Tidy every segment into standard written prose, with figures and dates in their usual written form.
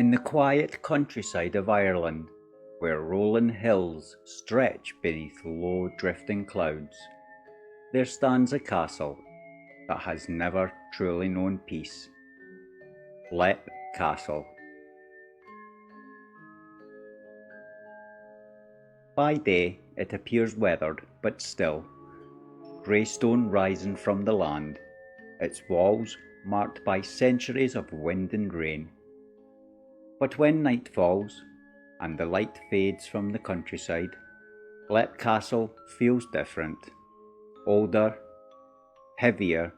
In the quiet countryside of Ireland, where rolling hills stretch beneath low drifting clouds, there stands a castle that has never truly known peace. Oubliette Castle. By day it appears weathered but still, grey stone rising from the land, its walls marked by centuries of wind and rain. But when night falls, and the light fades from the countryside, Oubliette Castle feels different, older, heavier,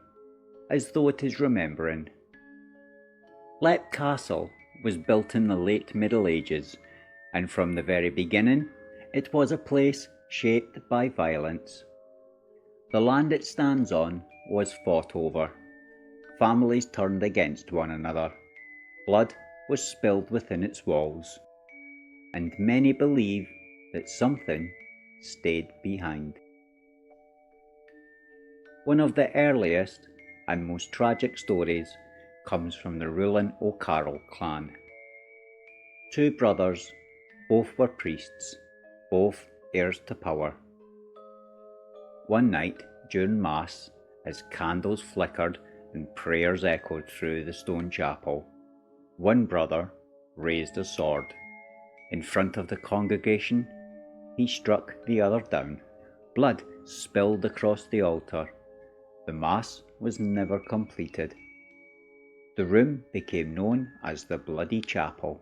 as though it is remembering. Oubliette Castle was built in the late Middle Ages, and from the very beginning it was a place shaped by violence. The land it stands on was fought over. Families turned against one another. Blood was spilled within its walls, and many believe that something stayed behind. One of the earliest and most tragic stories comes from the ruling O'Carroll clan. Two brothers, both were priests, both heirs to power. One night during Mass, as candles flickered and prayers echoed through the stone chapel, one brother raised a sword. In front of the congregation, he struck the other down. Blood spilled across the altar. The Mass was never completed. The room became known as the Bloody Chapel.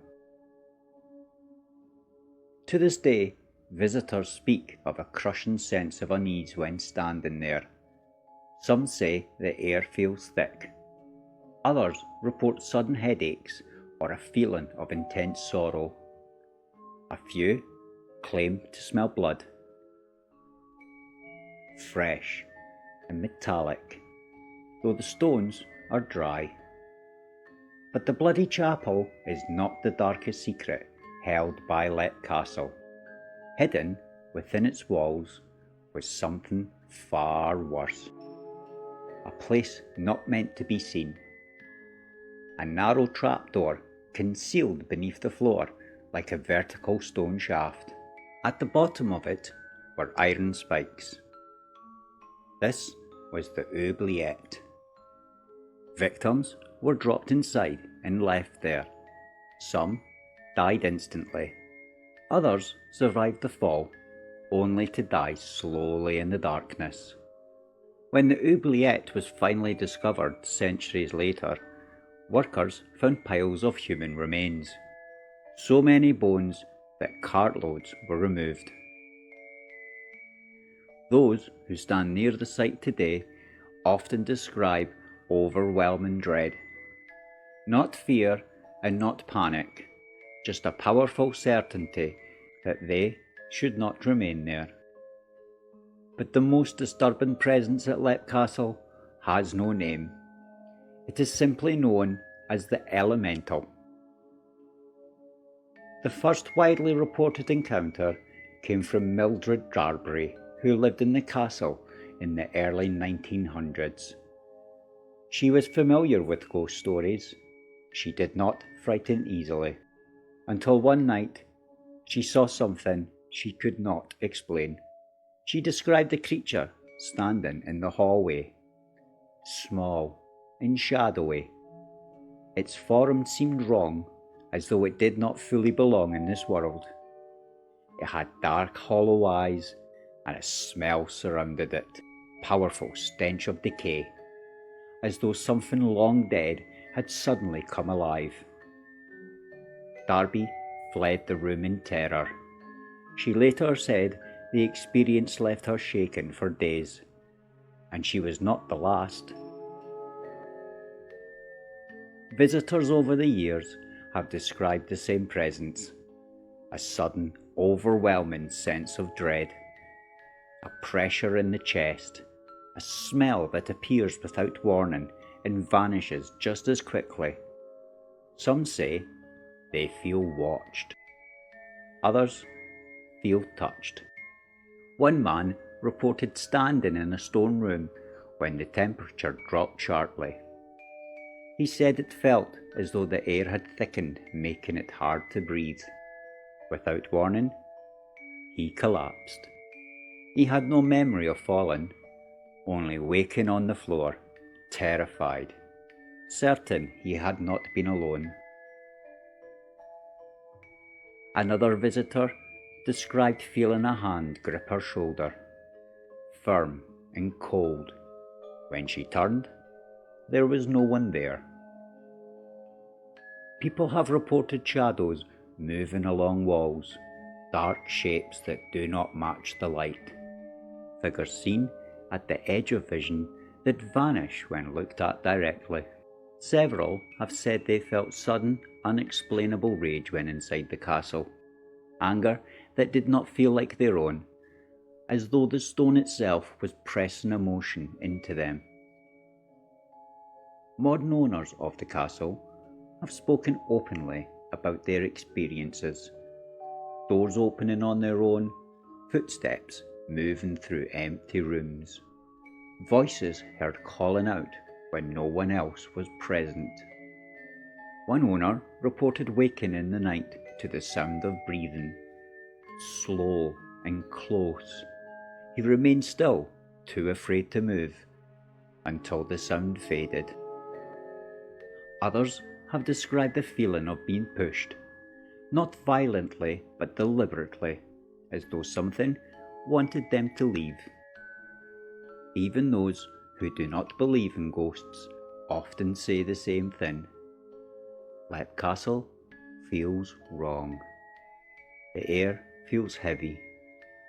To this day, visitors speak of a crushing sense of unease when standing there. Some say the air feels thick. Others report sudden headaches or a feeling of intense sorrow. A few claim to smell blood, fresh and metallic, though the stones are dry. But the Bloody Chapel is not the darkest secret held by Oubliette Castle. Hidden within its walls was something far worse. A place not meant to be seen. A narrow trapdoor concealed beneath the floor like a vertical stone shaft. At the bottom of it were iron spikes. This was the Oubliette. Victims were dropped inside and left there. Some died instantly. Others survived the fall, only to die slowly in the darkness. When the Oubliette was finally discovered centuries later, workers found piles of human remains. So many bones that cartloads were removed. Those who stand near the site today often describe overwhelming dread. Not fear and not panic, just a powerful certainty that they should not remain there. But the most disturbing presence at Oubliette Castle has no name. It is simply known as the Elemental. The first widely reported encounter came from Mildred Darbury, who lived in the castle in the early 1900s. She was familiar with ghost stories. She did not frighten easily, until one night she saw something she could not explain. She described a creature standing in the hallway, small and shadowy. Its form seemed wrong, as though it did not fully belong in this world. It had dark, hollow eyes, and a smell surrounded it, powerful stench of decay, as though something long dead had suddenly come alive. Darby fled the room in terror. She later said the experience left her shaken for days, and she was not the last. Visitors over the years have described the same presence, a sudden, overwhelming sense of dread, a pressure in the chest, a smell that appears without warning and vanishes just as quickly. Some say they feel watched. Others feel touched. One man reported standing in a stone room when the temperature dropped sharply. He said it felt as though the air had thickened, making it hard to breathe. Without warning, he collapsed. He had no memory of falling, only waking on the floor, terrified, certain he had not been alone. Another visitor described feeling a hand grip her shoulder, firm and cold. When she turned, there was no one there. People have reported shadows moving along walls, dark shapes that do not match the light, figures seen at the edge of vision that vanish when looked at directly. Several have said they felt sudden, unexplainable rage when inside the castle, anger that did not feel like their own, as though the stone itself was pressing emotion into them. Modern owners of the castle have spoken openly about their experiences, doors opening on their own, footsteps moving through empty rooms, voices heard calling out when no one else was present. One owner reported waking in the night to the sound of breathing, slow and close. He remained still, too afraid to move, until the sound faded. Others have described the feeling of being pushed, not violently but deliberately, as though something wanted them to leave. Even those who do not believe in ghosts often say the same thing. Lep Castle feels wrong. The air feels heavy.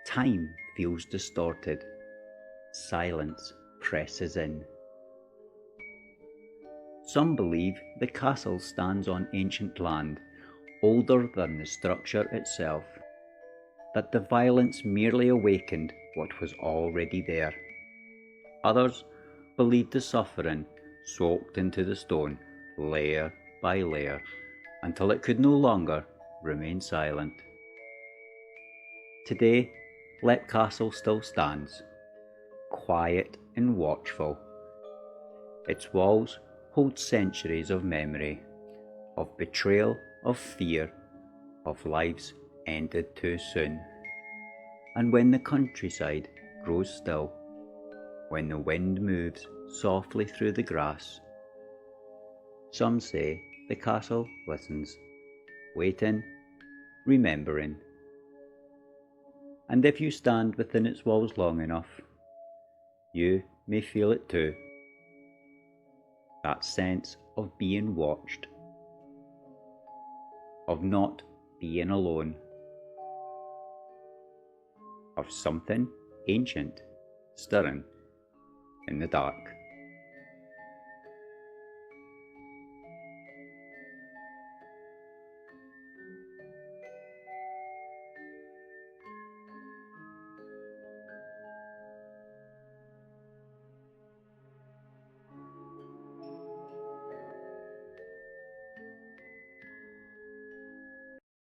Time feels distorted. Silence presses in. Some believe the castle stands on ancient land, older than the structure itself, that the violence merely awakened what was already there. Others believe the suffering soaked into the stone layer by layer until it could no longer remain silent. Today, Lep Castle still stands, quiet and watchful. Its walls hold centuries of memory, of betrayal, of fear, of lives ended too soon. And when the countryside grows still, when the wind moves softly through the grass, some say the castle listens, waiting, remembering. And if you stand within its walls long enough, you may feel it too. That sense of being watched, of not being alone, of something ancient stirring in the dark.